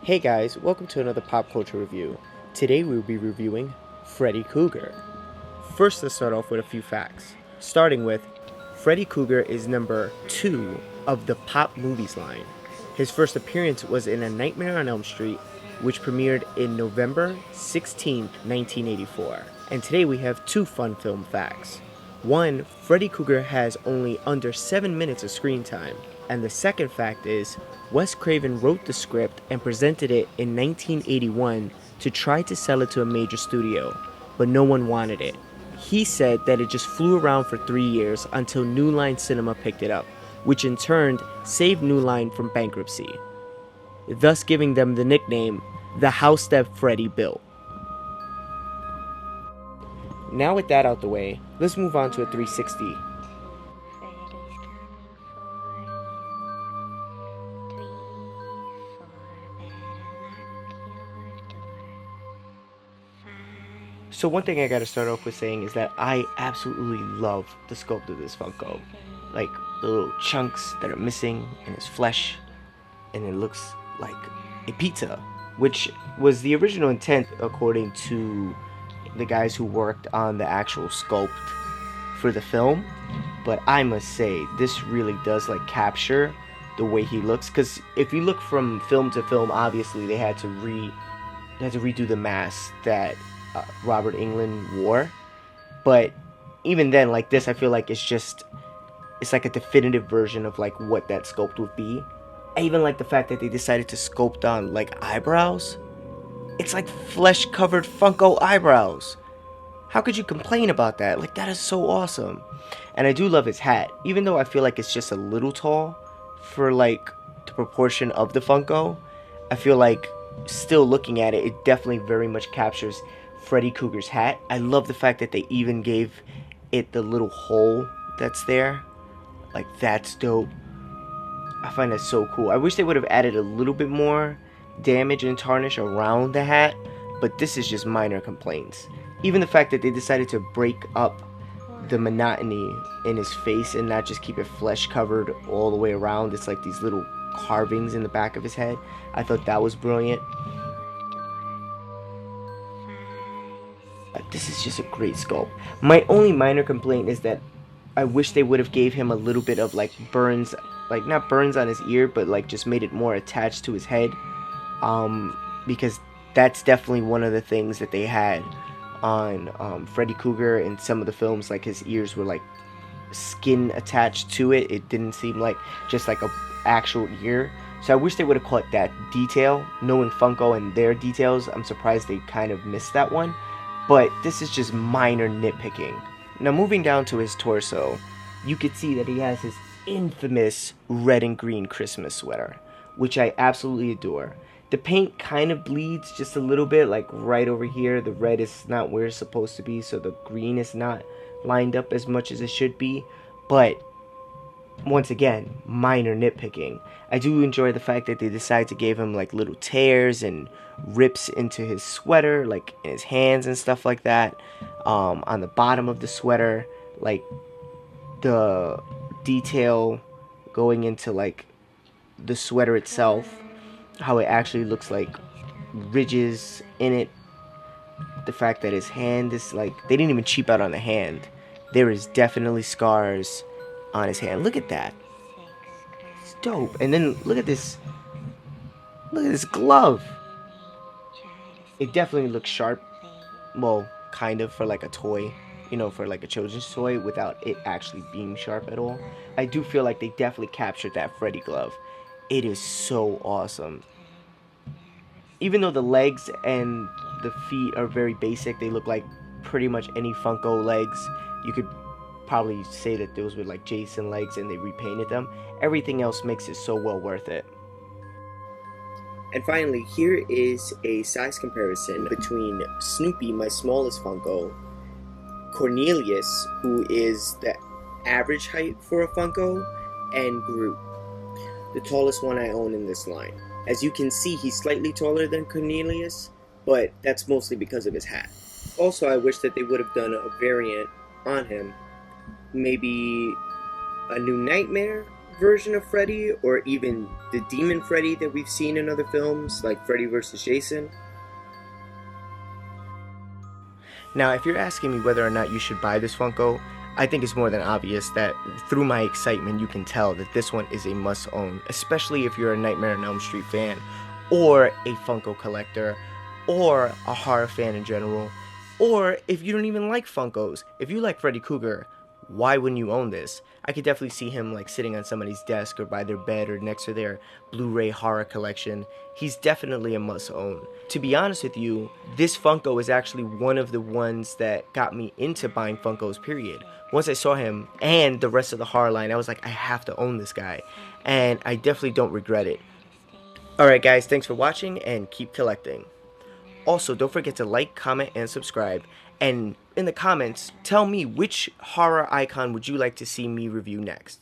Hey guys, welcome to another pop culture review. Today we will be reviewing Freddy Krueger. First, let's start off with a few facts. Starting with, Freddy Krueger is number 2 of the pop movies line. His first appearance was in A Nightmare on Elm Street, which premiered in November 16, 1984. And today we have 2 fun film facts. One, Freddy Krueger has only under 7 minutes of screen time. And the second fact is, Wes Craven wrote the script and presented it in 1981 to try to sell it to a major studio, but no one wanted it. He said that it just flew around for 3 years until New Line Cinema picked it up, which in turn saved New Line from bankruptcy, thus giving them the nickname The House That Freddy Built. Now with that out the way, let's move on to a 360. So one thing I gotta start off with saying is that I absolutely love the sculpt of this Funko. Like the little chunks that are missing in his flesh, and it looks like a pizza, which was the original intent according to the guys who worked on the actual sculpt for the film. But I must say, this really does like capture the way he looks, because if you look from film to film, obviously they had to redo the mask that Robert Englund wore. But even then, like this, I feel like it's like a definitive version of like what that sculpt would be. I even like the fact that they decided to sculpt on like eyebrows. It's like flesh covered Funko eyebrows. How could you complain about that? Like, that is so awesome. And I do love his hat, even though I feel like it's just a little tall for like the proportion of the Funko. I feel like still looking at it, it definitely very much captures Freddy Krueger's hat. I love the fact that they even gave it the little hole that's there. Like, that's dope. I find that so cool. I wish they would have added a little bit more damage and tarnish around the hat, but this is just minor complaints. Even the fact that they decided to break up the monotony in his face and not just keep it flesh covered all the way around. It's like these little carvings in the back of his head. I thought that was brilliant. This is just a great sculpt. My only minor complaint is that I wish they would have gave him a little bit of like burns, like not burns on his ear, but like just made it more attached to his head, because that's definitely one of the things that they had on Freddy Krueger in some of the films. Like his ears were like skin attached to it. It didn't seem like just like a actual ear. So I wish they would have caught that detail. Knowing Funko and their details, I'm surprised they kind of missed that one. But this is just minor nitpicking. Now moving down to his torso, you could see that he has his infamous red and green Christmas sweater, which I absolutely adore. The paint kind of bleeds just a little bit, like right over here. The red is not where it's supposed to be, so the green is not lined up as much as it should be. But once again, minor nitpicking. I do enjoy the fact that they decided to give him like little tears and rips into his sweater, like in his hands and stuff like that. On the bottom of the sweater, like the detail going into like the sweater itself, how it actually looks like ridges in it. The fact that his hand is like, they didn't even cheap out on the hand. There is definitely scars on his hand. Look at that. It's dope. And then look at this glove. It definitely looks sharp. Well, kind of, for like a toy, you know, for like a children's toy, without it actually being sharp at all. I do feel like they definitely captured that Freddy glove. It is so awesome. Even though the legs and the feet are very basic, they look like pretty much any Funko legs. You could probably say that those were like Jason legs and they repainted them. Everything else makes it so well worth it. And finally, here is a size comparison between Snoopy, my smallest Funko, Cornelius, who is the average height for a Funko, and Groot, the tallest one I own in this line. As you can see, he's slightly taller than Cornelius, but that's mostly because of his hat. Also, I wish that they would have done a variant on him. Maybe a New Nightmare version of Freddy, or even the Demon Freddy that we've seen in other films, like Freddy vs. Jason. Now, if you're asking me whether or not you should buy this Funko, I think it's more than obvious that through my excitement you can tell that this one is a must-own, especially if you're a Nightmare on Elm Street fan, or a Funko collector, or a horror fan in general, or if you don't even like Funkos. If you like Freddy Krueger, why wouldn't you own this? I could definitely see him like sitting on somebody's desk or by their bed or next to their Blu-ray horror collection. He's definitely a must-own. To be honest with you, this Funko is actually one of the ones that got me into buying Funkos, period. Once I saw him and the rest of the horror line, I was like, I have to own this guy. And I definitely don't regret it. Alright guys, thanks for watching and keep collecting. Also, don't forget to like, comment, and subscribe. And in the comments, tell me which horror icon would you like to see me review next.